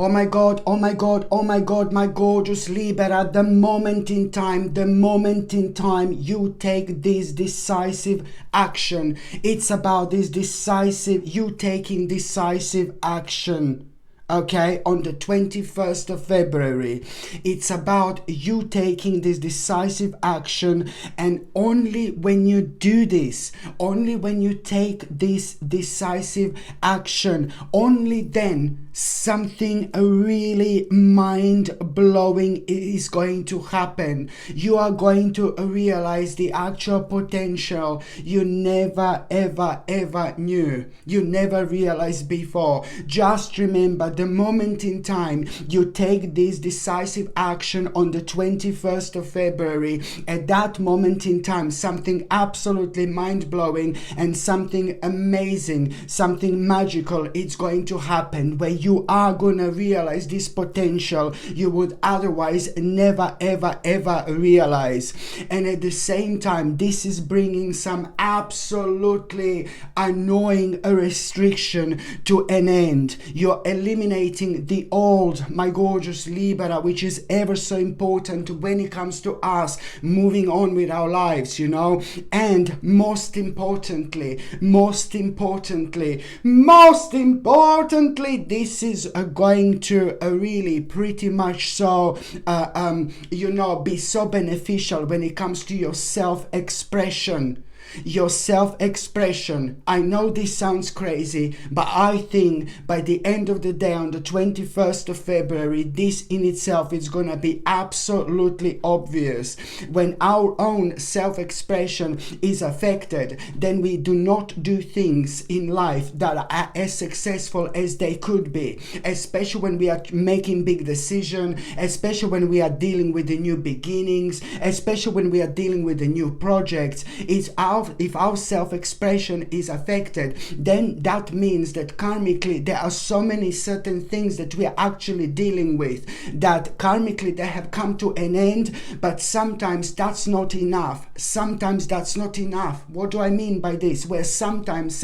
Oh my God, oh my God, oh my God, my gorgeous Libra, the moment in time you take this decisive action. It's about this decisive, you taking decisive action. Okay, on the 21st of February, it's about you taking this decisive action, and only when you do this, only when you take this decisive action, only then something really mind-blowing is going to happen. You are going to realize the actual potential you never ever knew, you never realized before. Just remember, the moment in time you take this decisive action on the 21st of February, at that moment in time, something absolutely mind-blowing and something amazing, something magical, it's going to happen, where you are going to realize this potential you would otherwise never ever realize. And at the same time, this is bringing some absolutely annoying restriction to an end. You're eliminating the old, my gorgeous Libra, which is ever so important when it comes to us moving on with our lives, you know. And most importantly, this is going to really pretty much so you know, be so beneficial when it comes to your self-expression. Your self-expression. I know this sounds crazy, but I think by the end of the day, on the 21st of February, this in itself is going to be absolutely obvious. When our own self-expression is affected, then we do not do things in life that are as successful as they could be, especially when we are making big decisions, especially when we are dealing with the new beginnings, especially when we are dealing with the new projects. If our self-expression is affected, then that means that karmically there are so many certain things that we are actually dealing with, that karmically they have come to an end, but sometimes that's not enough. Sometimes that's not enough. What do I mean by this? Where sometimes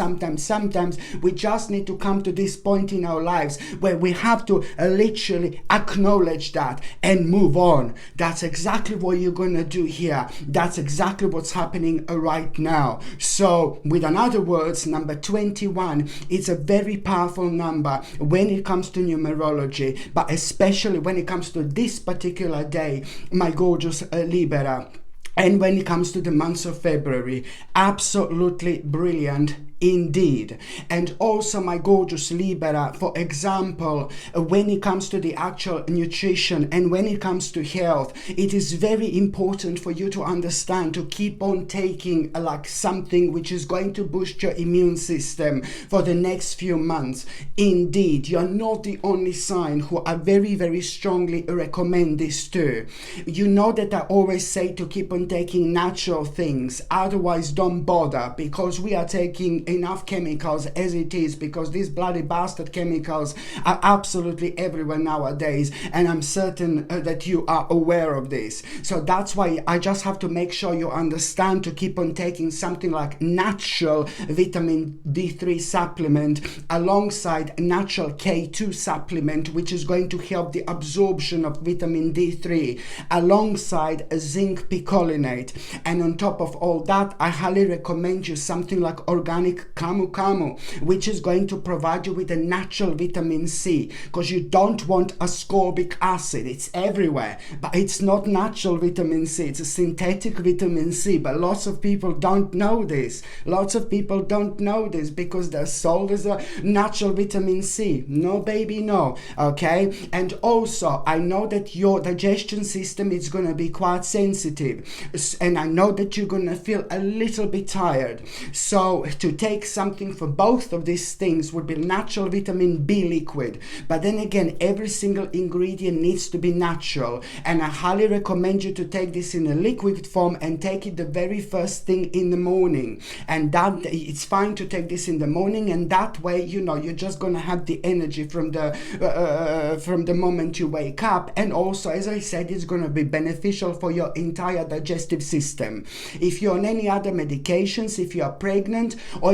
we just need to come to this point in our lives where we have to literally acknowledge that and move on. That's exactly what you're going to do here. That's exactly what's happening right now. So, with other words, number 21 is a very powerful number when it comes to numerology, but especially when it comes to this particular day, my gorgeous Libra. And when it comes to the month of February, absolutely brilliant indeed. And also, my gorgeous Libra, for example, when it comes to the actual nutrition and when it comes to health, it is very important for you to understand to keep on taking like something which is going to boost your immune system for the next few months. Indeed, you're not the only sign who I very strongly recommend this to. You know that I always say to keep on taking natural things, otherwise don't bother, because we are taking enough chemicals as it is, because these bloody bastard chemicals are absolutely everywhere nowadays, and I'm certain that you are aware of this. So that's why I just have to make sure you understand to keep on taking something like natural vitamin D3 supplement alongside natural K2 supplement, which is going to help the absorption of vitamin D3, alongside a zinc picolinate. And on top of all that, I highly recommend you something like organic camu camu, which is going to provide you with a natural vitamin C, because you don't want ascorbic acid. It's everywhere, but it's not natural vitamin C, it's a synthetic vitamin C. But lots of people don't know this. Lots of people don't know this because they're sold as a natural vitamin C. No, baby, no. Okay. And also, I know that your digestion system is going to be quite sensitive, and I know that you're going to feel a little bit tired. So to take something for both of these things would be natural vitamin B liquid. But then again, every single ingredient needs to be natural, and I highly recommend you to take this in a liquid form and take it the very first thing in the morning. And that it's fine to take this in the morning, and that way, you know, you're just going to have the energy from the moment you wake up. And also, as I said, it's going to be beneficial for your entire digestive system. If you're on any other medications, if you are pregnant, or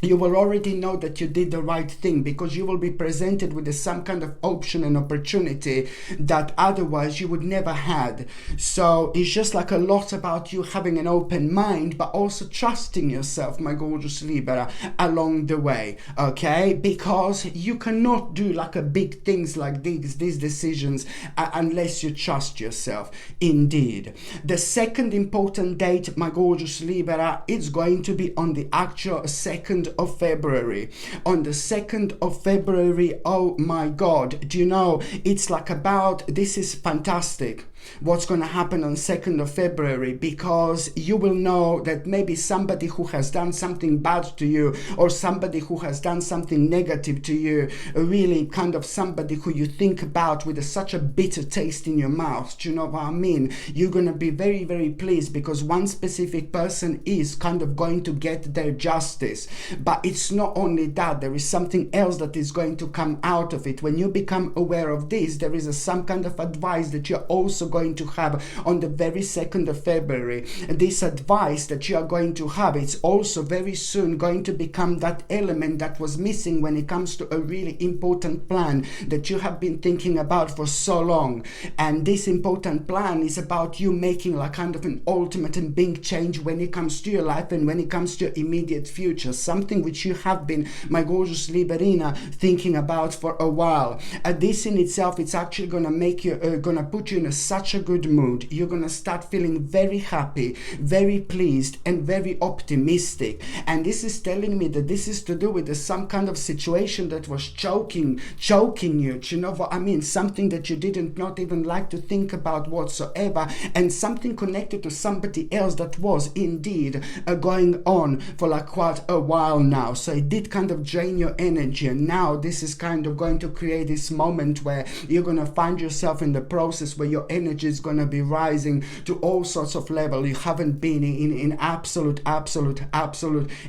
you will already know that you did the right thing, because you will be presented with some kind of option and opportunity that otherwise you would never had. So it's just like a lot about you having an open mind, but also trusting yourself, my gorgeous Libra, along the way, okay? Because you cannot do like a big things like these decisions unless you trust yourself. Indeed. The second important date, my gorgeous Libra, it's going to be on the actual 2nd of February. On the 2nd of February, oh my God, do you know, it's like about, this is fantastic what's going to happen on 2nd of February, because you will know that maybe somebody who has done something bad to you, or somebody who has done something negative to you, really kind of somebody who you think about with such a bitter taste in your mouth, do you know what I mean? You're going to be very, very pleased, because one specific person is kind of going to get their justice. But it's not only that, there is something else that is going to come out of it. When you become aware of this, there is some kind of advice that you're also going to have on the very 2nd of February. This advice that you are going to have, it's also very soon going to become that element that was missing when it comes to a really important plan that you have been thinking about for so long. And this important plan is about you making like kind of an ultimate and big change when it comes to your life and when it comes to your immediate future, something which you have been, my gorgeous Liberina, thinking about for a while. This in itself, it's actually going to make you, going to put you in such a good mood. You're going to start feeling very happy, very pleased, and very optimistic. And this is telling me that this is to do with some kind of situation that was choking you. Do you know what I mean? Something that you didn't not even like to think about whatsoever, and something connected to somebody else that was indeed going on for like quite a while now. So it did kind of drain your energy, and now this is kind of going to create this moment where you're going to find yourself in the process where your energy is going to be rising to all sorts of level you haven't been in absolute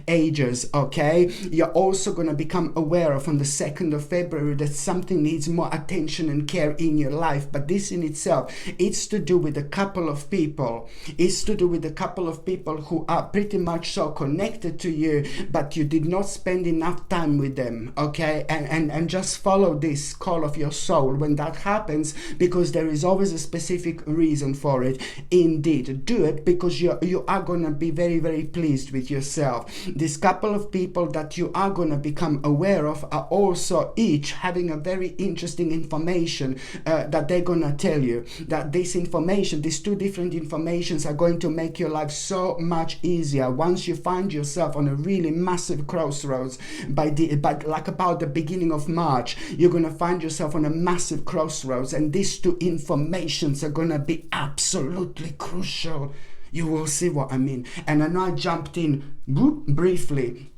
ages, okay? You're also going to become aware of on the 2nd of February that something needs more attention and care in your life. But this in itself, it's to do with a couple of people. It's to do with a couple of people who are pretty much so connected to you, but you did not spend enough time with them, okay? And just follow this call of your soul when that happens, because there is always a specific reason for it. Indeed, do it, because you are going to be very, very pleased with yourself. This couple of people that you are going to become aware of are also each having a very interesting information that they're going to tell you. That this information, these two different informations, are going to make your life so much easier once you find yourself on a really massive crossroads. By like about the beginning of March, you're going to find yourself on a massive crossroads, and these two informations are going to be absolutely crucial. You will see what I mean. And I know I jumped in briefly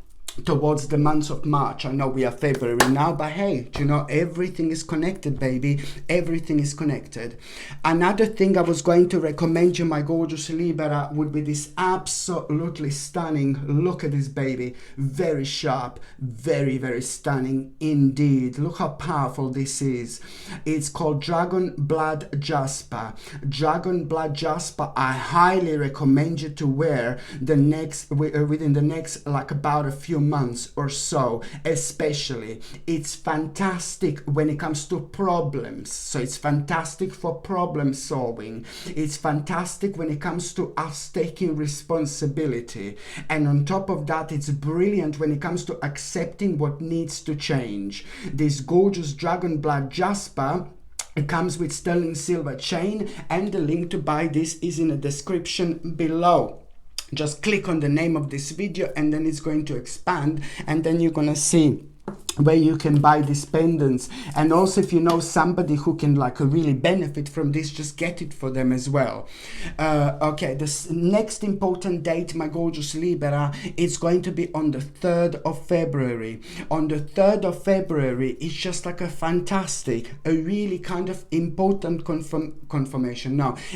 towards the month of March. I know we are February now, but hey, you know, everything is connected, baby. Everything is connected. Another thing I was going to recommend you, my gorgeous Libra, would be this absolutely stunning, look at this baby, very sharp, very, very stunning indeed. Look how powerful this is. It's called Dragon Blood Jasper. Dragon Blood Jasper, I highly recommend you to wear within the next like about a few months or so. Especially, it's fantastic when it comes to problems. So it's fantastic for problem solving. It's fantastic when it comes to us taking responsibility, and on top of that, it's brilliant when it comes to accepting what needs to change. This gorgeous Dragon Blood Jasper, it comes with sterling silver chain, and the link to buy this is in the description below. Just click on the name of this video, and then it's going to expand, and then you're gonna see where you can buy these pendants. And also, if you know somebody who can like really benefit from this, just get it for them as well. Okay, this next important date, my gorgeous Libra, it's going to be on the 3rd of February. On the 3rd of February, it's just like a fantastic, a really kind of important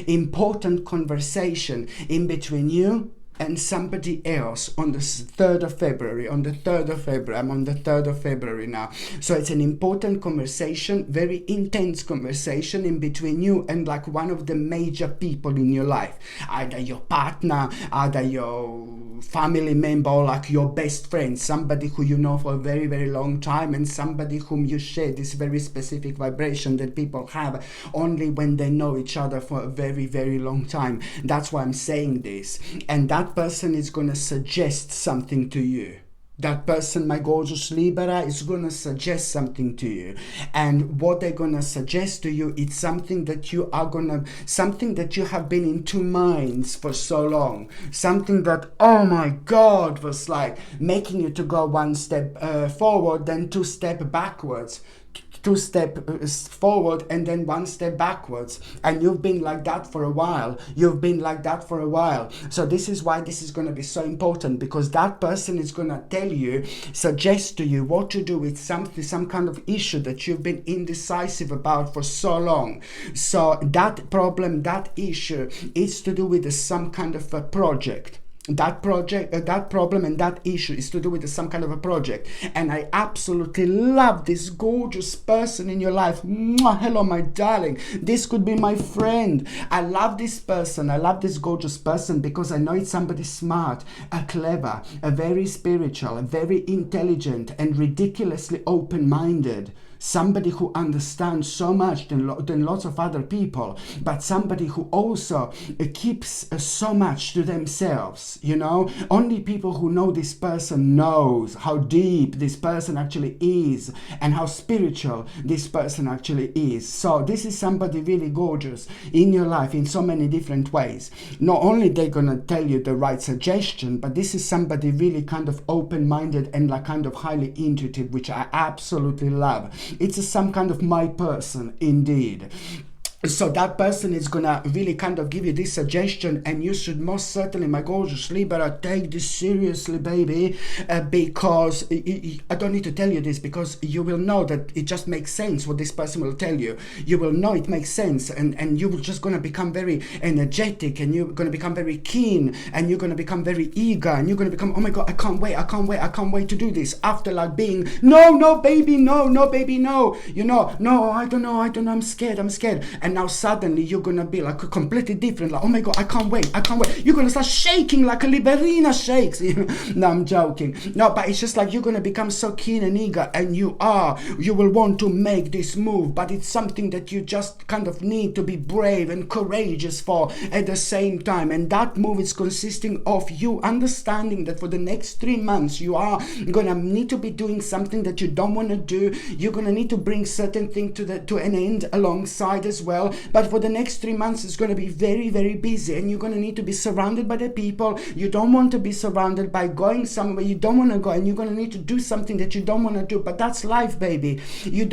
important conversation in between you and somebody else on the 3rd of February, I'm on the 3rd of February now. So it's an important conversation, very intense conversation in between you and like one of the major people in your life, either your partner, either your family member, or like your best friend, somebody who you know for a very, very long time, and somebody whom you share this very specific vibration that people have only when they know each other for a very, very long time. That's why I'm saying this. And that person is going to suggest something to you. That person, my gorgeous Libra, is going to suggest something to you. And what they're going to suggest to you, it's something that you are going to, something that you have been in two minds for so long. Something that, oh my God, was like making you to go one step forward, then two steps backwards. Two steps forward and then one step backwards, and you've been like that for a while. So this is why this is going to be so important, because that person is going to tell you, suggest to you what to do with some kind of issue that you've been indecisive about for so long. So that problem, that issue, is to do with some kind of a project. That problem and that issue is to do with some kind of a project. And I absolutely love this gorgeous person in your life. Mwah, hello, my darling. This could be my friend. I love this person. I love this gorgeous person because I know it's somebody smart, clever, very spiritual, very intelligent, and ridiculously open-minded. Somebody who understands so much than lots of other people, but somebody who also keeps so much to themselves, you know. Only people who know this person knows how deep this person actually is and how spiritual this person actually is. So this is somebody really gorgeous in your life in so many different ways. Not only they're gonna tell you the right suggestion, but this is somebody really kind of open-minded and like kind of highly intuitive, which I absolutely love. It's some kind of my person indeed. So that person is gonna really kind of give you this suggestion, and you should most certainly, my gorgeous Libra, take this seriously, baby, because I don't need to tell you this, because you will know that it just makes sense what this person will tell you. You will know it makes sense, and you will just gonna become very energetic, and you're gonna become very keen, and you're gonna become very eager, and you're gonna become, oh my God, I can't wait to do this. After like being, no baby, no, you know, no, I don't know, I'm scared. And now suddenly you're gonna be like completely different, like, oh my God, I can't wait. You're gonna start shaking like a Liberina shakes. No, I'm joking. No, but it's just like you're gonna become so keen and eager, and you will want to make this move, but it's something that you just kind of need to be brave and courageous for at the same time. And that move is consisting of you understanding that for the next 3 months you are gonna need to be doing something that you don't want to do. You're gonna need to bring certain thing to an end alongside as well. But for the next 3 months, it's going to be very, very busy, and you're going to need to be surrounded by the people you don't want to be surrounded by, going somewhere you don't want to go, and you're going to need to do something that you don't want to do. But that's life, baby. You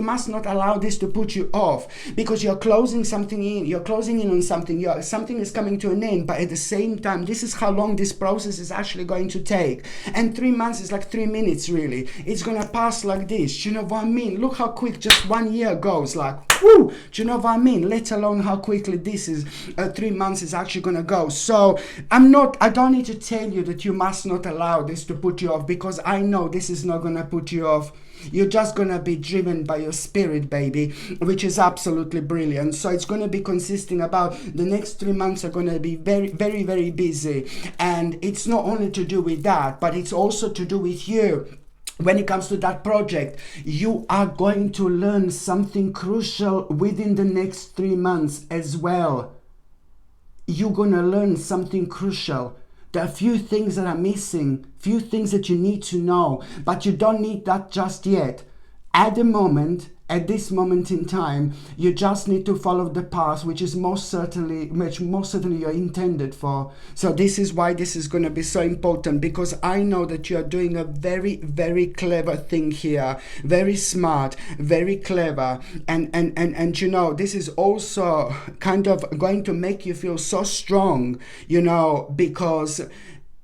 must not allow this to put you off, because you're closing in on something. Something is coming to an end, but at the same time, this is how long this process is actually going to take. And 3 months is like 3 minutes, really. It's going to pass like this. You know what I mean? Look how quick just 1 year goes, like, whoo! Do you know what I mean? Let alone how quickly this is 3 months is actually gonna go. So I don't need to tell you that you must not allow this to put you off, because I know this is not gonna put you off. You're just gonna be driven by your spirit, baby, which is absolutely brilliant. So it's gonna be consisting about the next 3 months are gonna be very, very, very busy. And it's not only to do with that, but it's also to do with you. When it comes to that project, you are going to learn something crucial within the next 3 months as well. You're going to learn something crucial. There are a few things that are missing, few things that you need to know, but you don't need that just yet. At this moment in time, you just need to follow the path which is most certainly you're intended for. So this is why this is going to be so important, because I know that you are doing a very, very clever thing here, very smart, very clever, and you know, this is also kind of going to make you feel so strong, you know, because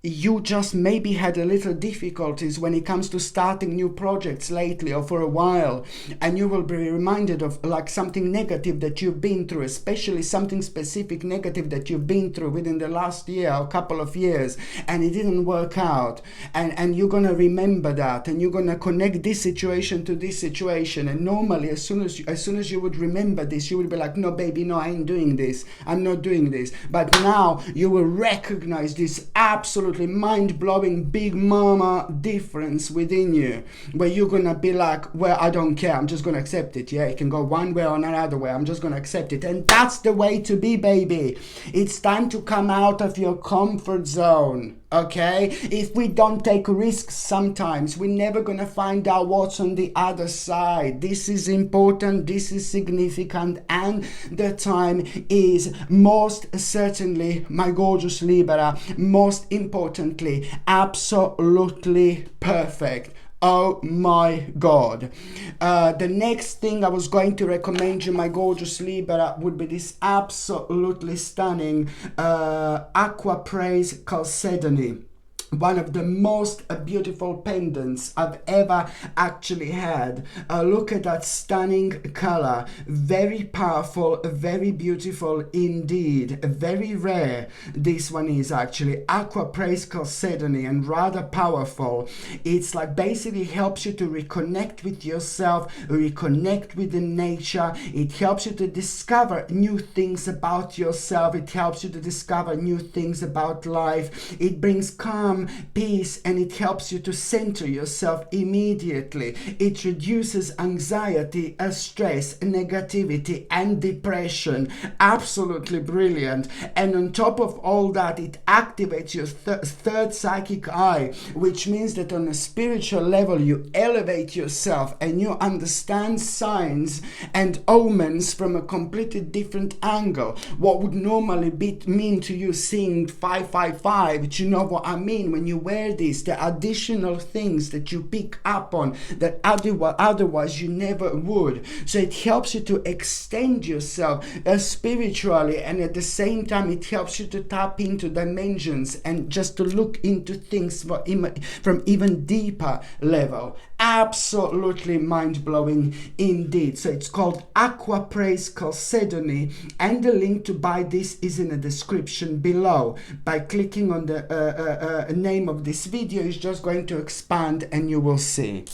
you just maybe had a little difficulties when it comes to starting new projects lately or for a while, and you will be reminded of like something negative that you've been through, especially something specific negative that you've been through within the last year or couple of years, and it didn't work out, and you're gonna remember that, and you're gonna connect this situation to this situation, and normally as soon as you would remember this, you would be like, no baby, no, I ain't doing this, I'm not doing this. But now you will recognize this absolutely mind-blowing big mama difference within you, where you're gonna be like, well, I don't care, I'm just gonna accept it. Yeah, it can go one way or another way, I'm just gonna accept it. And that's the way to be, baby. It's time to come out of your comfort zone. Okay, if we don't take risks sometimes, we're never gonna find out what's on the other side. This is important, this is significant, and the time is most certainly, my gorgeous Libra, most importantly, absolutely perfect. Oh my God. The next thing I was going to recommend you, my gorgeous Libra, would be this absolutely stunning Aqua Praise Chalcedony. One of the most beautiful pendants I've ever actually had. Look at that stunning color. Very powerful, very beautiful indeed. Very rare this one is actually. Aqua Praise Chalcedony, and rather powerful. It's like basically helps you to reconnect with yourself, reconnect with the nature. It helps you to discover new things about yourself. It helps you to discover new things about life. It brings calm, peace, and it helps you to center yourself immediately. It reduces anxiety, stress, negativity, and depression. Absolutely brilliant. And on top of all that, it activates your third psychic eye, which means that on a spiritual level you elevate yourself and you understand signs and omens from a completely different angle. What would normally mean to you seeing 555, but you know what I mean when you wear this, the additional things that you pick up on that otherwise you never would. So it helps you to extend yourself spiritually, and at the same time it helps you to tap into dimensions and just to look into things from even deeper level. Absolutely mind-blowing indeed. So it's called Aqua Praise Chalcedony, and the link to buy this is in the description below. By clicking on the name of this video is just going to expand and you will see.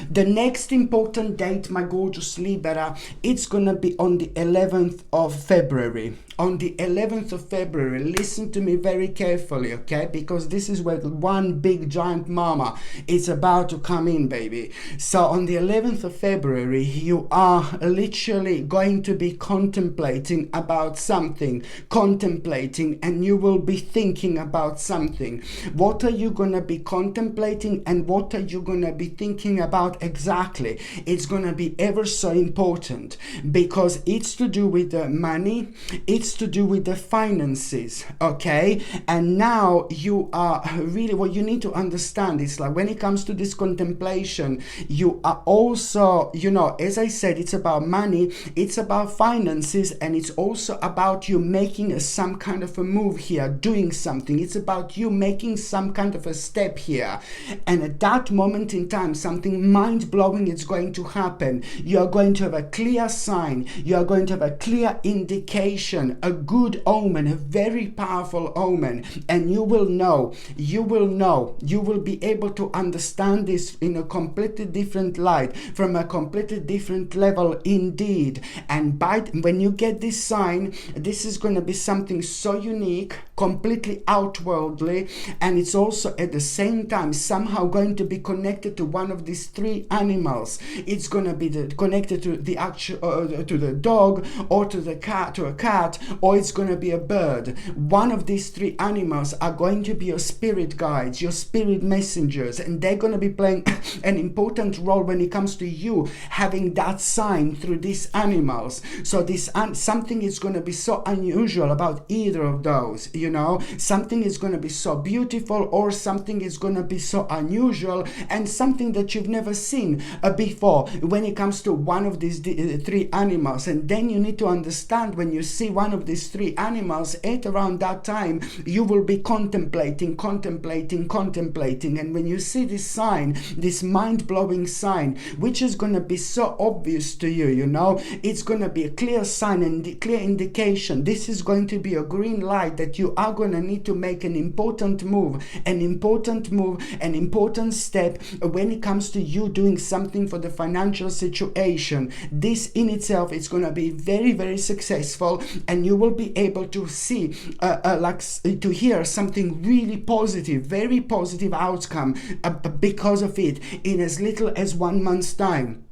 The next important date, my gorgeous Libra, it's gonna be on the 11th of February. On the 11th of February, listen to me very carefully, okay? Because this is where one big giant mama is about to come in, baby. So on the 11th of February, you are literally going to be contemplating about something, and you will be thinking about something. What are you gonna be contemplating and what are you gonna be thinking about exactly? It's gonna be ever so important because it's to do with the money, it's to do with the finances, okay? And now you are really, what you need to understand is like when it comes to this contemplation, you are also, you know, as I said, it's about money, it's about finances, and it's also about you making some kind of a move here, doing something. It's about you making some kind of a step here, and at that moment in time something mind-blowing is going to happen. You are going to have a clear sign, you are going to have a clear indication, a good omen, a very powerful omen, and you will be able to understand this in a completely different light, from a completely different level indeed. And when you get this sign, this is going to be something so unique, completely outworldly, and it's also at the same time somehow going to be connected to one of these three animals. It's going to be connected to the actual to the dog, or to the cat, to a cat, or it's going to be a bird. One of these three animals are going to be your spirit guides, your spirit messengers, and they're going to be playing an important role when it comes to you having that sign through these animals. So this something is going to be so unusual about either of those, you know. Something is going to be so beautiful, or something is going to be so unusual, and something that you've never seen before when it comes to one of these three animals. And then you need to understand, when you see one one of these three animals, at around that time, you will be contemplating. And when you see this sign, this mind-blowing sign, which is going to be so obvious to you, you know, it's going to be a clear sign and clear indication. This is going to be a green light that you are going to need to make an important move, an important step when it comes to you doing something for the financial situation. This in itself is going to be very, very successful, and you will be able to see to hear something really positive, very positive outcome because of it in as little as 1 month's time.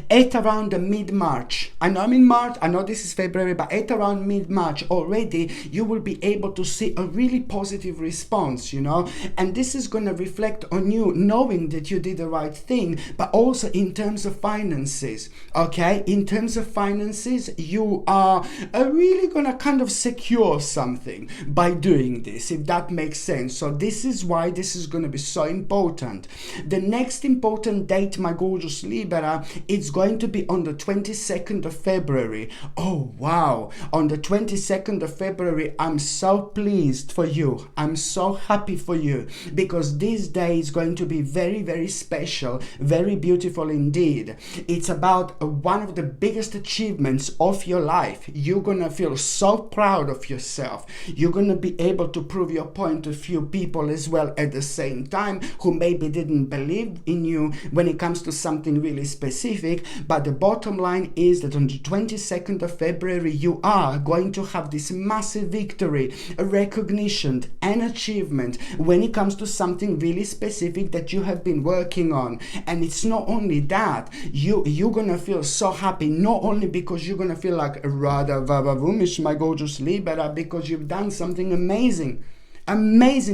At around the mid-March, I know I'm in March, I know this is February, but at around mid-March already, you will be able to see a really positive response, you know, and this is going to reflect on you knowing that you did the right thing, but also in terms of finances, okay? In terms of finances, you are really going to kind of secure something by doing this, if that makes sense. So this is why this is going to be so important. The next important date, my gorgeous Libra, it's going to be on the 22nd of February. Oh, wow. On the 22nd of February, I'm so pleased for you. I'm so happy for you, because this day is going to be very, very special, very beautiful indeed. It's about one of the biggest achievements of your life. You're going to feel so proud of yourself. You're going to be able to prove your point to a few people as well at the same time who maybe didn't believe in you when it comes to something really specific. But the bottom line is that on the 22nd of February, you are going to have this massive victory, a recognition, an achievement when it comes to something really specific that you have been working on. And it's not only that, you're going to feel so happy, not only because you're going to feel like Radha Vavavumish, my gorgeous Libra, because you've done something amazing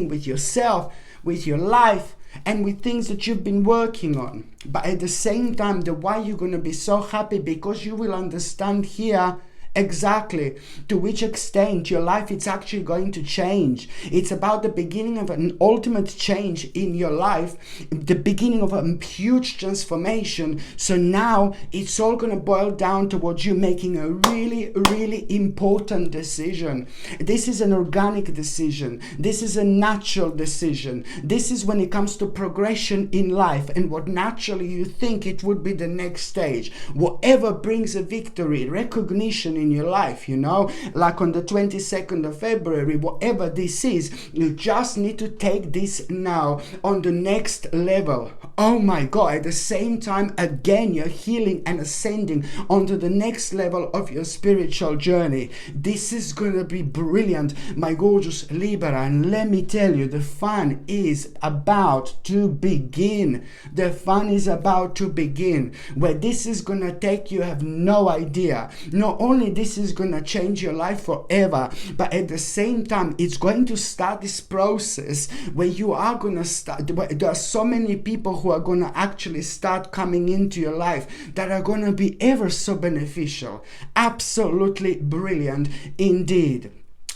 with yourself, with your life, and with things that you've been working on. But at the same time, the why you're going to be so happy, because you will understand here exactly to which extent your life is actually going to change. It's about the beginning of an ultimate change in your life, the beginning of a huge transformation. So now it's all going to boil down towards you making a really, really important decision. This is an organic decision. This is a natural decision. This is when it comes to progression in life and what naturally you think it would be the next stage. Whatever brings a victory, recognition in your life, you know, like on the 22nd of February, whatever this is, you just need to take this now on the next level. Oh my God, at the same time, again, you're healing and ascending onto the next level of your spiritual journey. This is going to be brilliant, my gorgeous Libra, and let me tell you, the fun is about to begin. The fun is about to begin. Where this is going to take you, have no idea. Not only this is going to change your life forever, but at the same time, it's going to start this process where you are going to start, there are so many people who are going to actually start coming into your life that are going to be ever so beneficial. Absolutely brilliant indeed.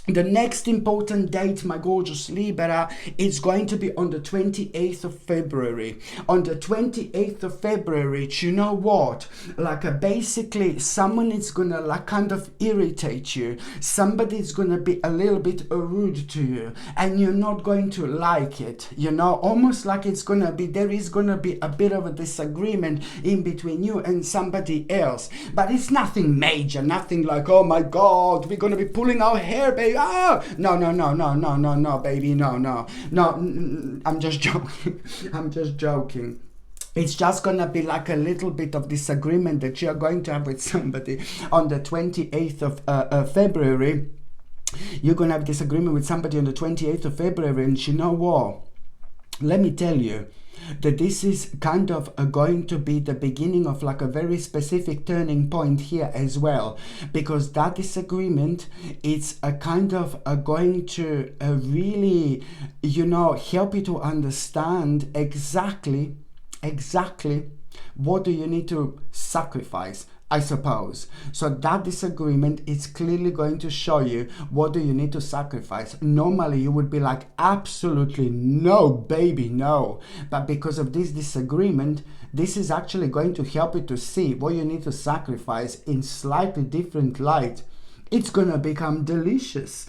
The next important date, my gorgeous Libra, is going to be on the 28th of February. On the 28th of February, you know what? Basically, someone is going to kind of irritate you. Somebody is going to be a little bit rude to you, and you're not going to like it. You know, almost like it's going to be, there is going to be a bit of a disagreement in between you and somebody else. But it's nothing major, nothing like, oh my God, we're going to be pulling our hair, baby. No, baby, no, I'm just joking. It's just going to be like a little bit of disagreement that you're going to have with somebody on the 28th of February. You're going to have disagreement with somebody on the 28th of February, and you know what? Let me tell you that this is kind of going to be the beginning of like a very specific turning point here as well, because that disagreement, it's a kind of going to really, you know, help you to understand exactly what do you need to sacrifice, I suppose. So that disagreement is clearly going to show you what do you need to sacrifice. Normally you would be like, absolutely no, baby, no. But because of this disagreement, this is actually going to help you to see what you need to sacrifice in slightly different light. It's gonna become delicious.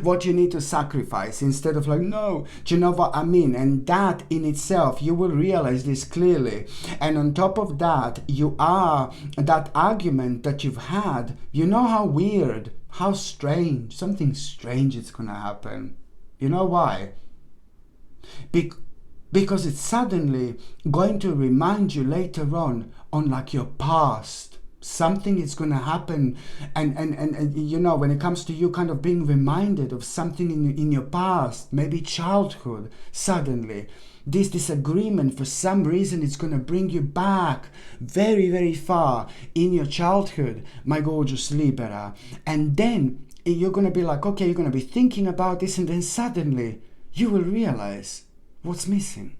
What you need to sacrifice, instead of like, no, do you know what I mean? And that in itself, you will realize this clearly. And on top of that, you are that argument that you've had, you know how weird, how strange, something strange is gonna happen. You know why? Because it's suddenly going to remind you later on like your past. Something is going to happen, and you know, when it comes to you kind of being reminded of something in your past, maybe childhood, suddenly this disagreement, for some reason, it's going to bring you back very, very far in your childhood, my gorgeous Libra. And then you're going to be like, okay, you're going to be thinking about this, and then suddenly you will realize what's missing.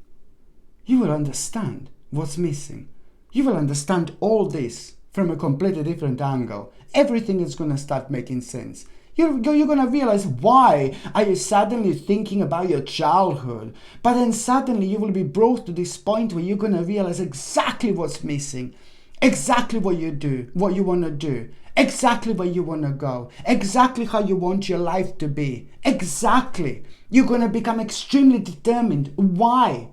You will understand what's missing. You will understand all this from a completely different angle. Everything is going to start making sense. You're going to realize, why are you suddenly thinking about your childhood? But then suddenly you will be brought to this point where you're going to realize exactly what's missing, exactly what you do, what you want to do, exactly where you want to go, exactly how you want your life to be. Exactly. You're going to become extremely determined. Why?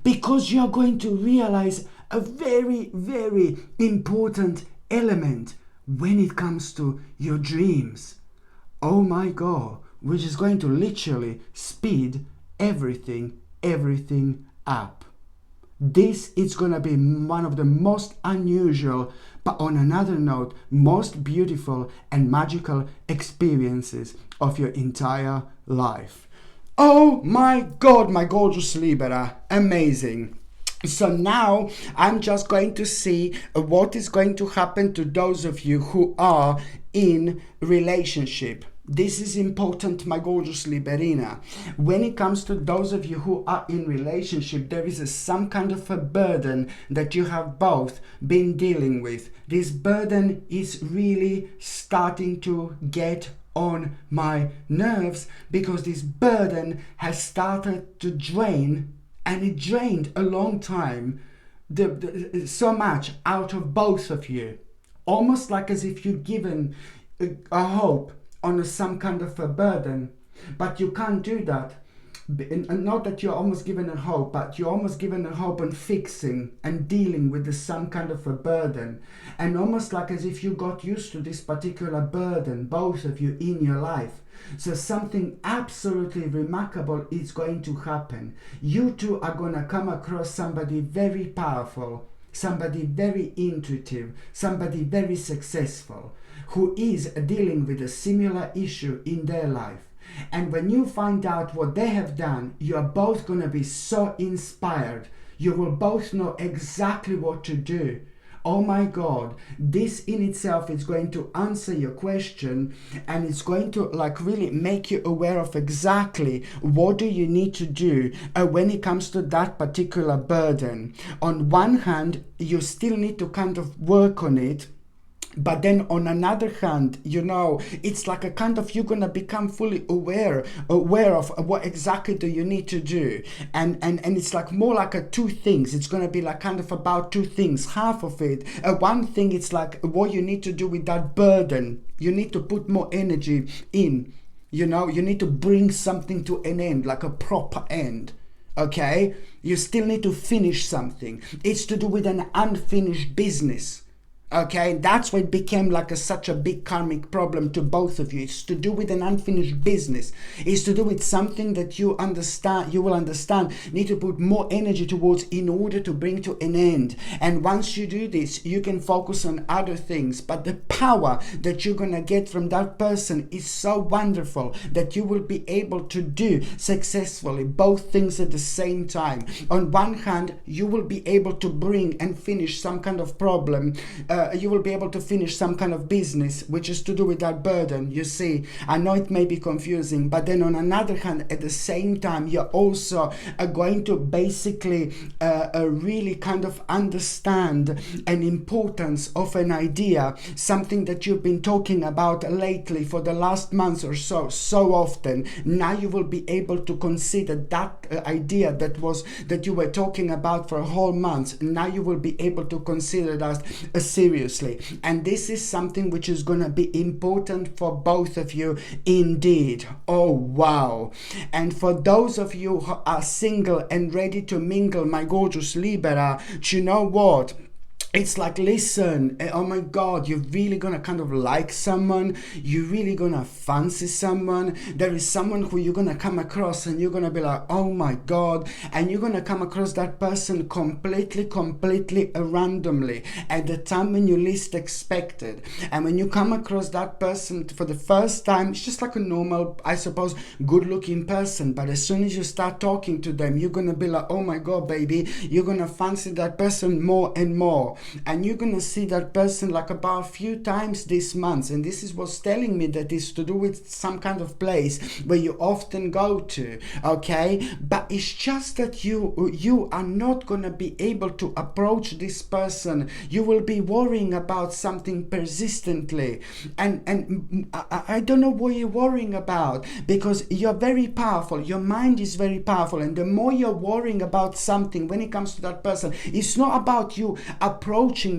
Because you're going to realize a very, very important element when it comes to your dreams. Oh my God, which is going to literally speed everything up. This is going to be one of the most unusual, but on another note, most beautiful and magical experiences of your entire life. Oh my God, my gorgeous Libra, amazing. So now I'm just going to see what is going to happen to those of you who are in relationship. This is important, my gorgeous Liberina. When it comes to those of you who are in relationship, there is some kind of a burden that you have both been dealing with. This burden is really starting to get on my nerves, because this burden has started to drain, and it drained a long time, so much out of both of you. Almost like as if you've given a hope on some kind of a burden, but you can't do that. And not that you're almost given a hope, but you're almost given a hope on fixing and dealing with some kind of a burden. And almost like as if you got used to this particular burden, both of you, in your life. So something absolutely remarkable is going to happen. You two are going to come across somebody very powerful, somebody very intuitive, somebody very successful, who is dealing with a similar issue in their life. And when you find out what they have done, you are both going to be so inspired. You will both know exactly what to do. Oh my God, this in itself is going to answer your question, and it's going to like really make you aware of exactly what do you need to do when it comes to that particular burden. On one hand, you still need to kind of work on it. But then on another hand, you know, it's like a kind of, you're going to become fully aware of what exactly do you need to do. And it's like more like two things. It's going to be like kind of about two things. Half of it, one thing, it's like what you need to do with that burden. You need to put more energy in, you know, you need to bring something to an end, like a proper end. Okay? You still need to finish something. It's to do with an unfinished business. Okay, that's why it became like such a big karmic problem to both of you. It's to do with an unfinished business. It's to do with something that you will understand, need to put more energy towards in order to bring to an end. And once you do this, you can focus on other things. But the power that you're going to get from that person is so wonderful that you will be able to do successfully both things at the same time. On one hand, you will be able to bring and finish some kind of problem. You will be able to finish some kind of business, which is to do with that burden. You see, I know it may be confusing, but then on another hand, at the same time, you're also going to basically really kind of understand an importance of an idea, something that you've been talking about lately for the last month or so often. Now you will be able to consider that idea that you were talking about for a whole month. Now you will be able to consider that a serious seriously. And this is something which is going to be important for both of you indeed. Oh, wow. And for those of you who are single and ready to mingle, my gorgeous Libra, do you know what? It's like, listen, oh my God, you're really gonna kind of like someone, you're really gonna fancy someone. There is someone who you're gonna come across and you're gonna be like, oh my God, and you're gonna come across that person completely randomly at the time when you least expect it. And when you come across that person for the first time, it's just like a normal, I suppose, good looking person. But as soon as you start talking to them, you're gonna be like, oh my God, baby, you're gonna fancy that person more and more. And you're gonna see that person like about a few times this month, and this is what's telling me that it's to do with some kind of place where you often go to, okay? But it's just that you are not gonna be able to approach this person. You will be worrying about something persistently, and I don't know what you're worrying about, because you're very powerful, your mind is very powerful, and the more you're worrying about something when it comes to that person, it's not about you approaching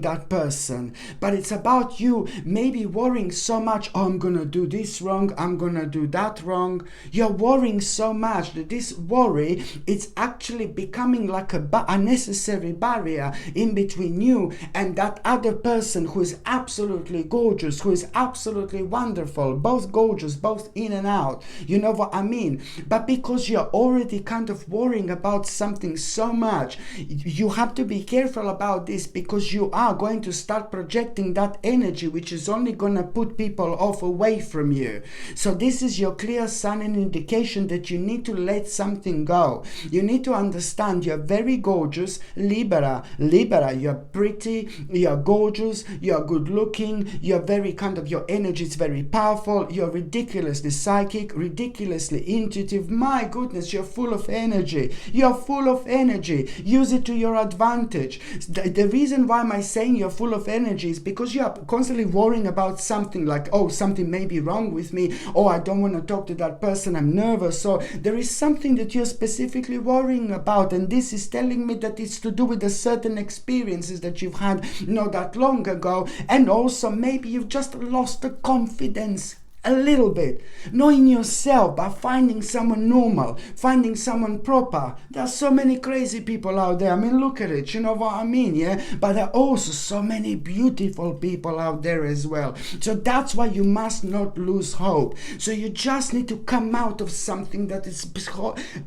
that person, but it's about you maybe worrying so much, oh, I'm gonna do this wrong, I'm gonna do that wrong. You're worrying so much that this worry, it's actually becoming like a unnecessary barrier in between you and that other person who is absolutely gorgeous, who is absolutely wonderful, both gorgeous, both in and out, you know what I mean? But because you're already kind of worrying about something so much, you have to be careful about this, because you are going to start projecting that energy, which is only going to put people off away from you. So this is your clear sign and indication that you need to let something go. You need to understand you're very gorgeous, Libra, you're pretty, you're gorgeous, you're good looking, you're very kind of, your energy is very powerful, you're ridiculously psychic, ridiculously intuitive. My goodness, you're full of energy. You're full of energy. Use it to your advantage. The reason why am I saying you're full of energy is because you are constantly worrying about something like, oh, something may be wrong with me, oh, I don't want to talk to that person, I'm nervous. So there is something that you're specifically worrying about, and this is telling me that it's to do with the certain experiences that you've had not that long ago, and also maybe you've just lost the confidence a little bit, knowing yourself, by finding someone normal, finding someone proper. There are so many crazy people out there. I mean, look at it, you know what I mean, yeah? But there are also so many beautiful people out there as well. So that's why you must not lose hope. So you just need to come out of something that is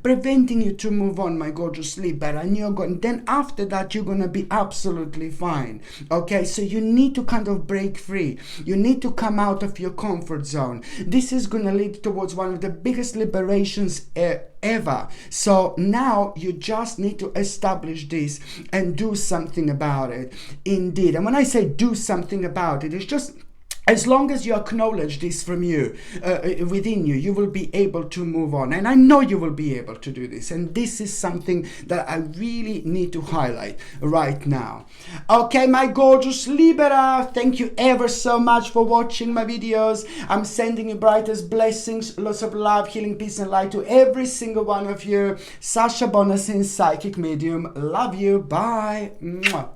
preventing you to move on, my gorgeous Libra, and you're going, then after that you're going to be absolutely fine. Okay, so you need to kind of break free. You need to come out of your comfort zone. This is going to lead towards one of the biggest liberations ever. So now you just need to establish this and do something about it. Indeed. And when I say do something about it, it's just, as long as you acknowledge this from you, within you, you will be able to move on. And I know you will be able to do this. And this is something that I really need to highlight right now. Okay, my gorgeous Libra, thank you ever so much for watching my videos. I'm sending you brightest blessings, lots of love, healing, peace, and light to every single one of you. Sasha Bonasin, psychic medium. Love you. Bye. Mwah.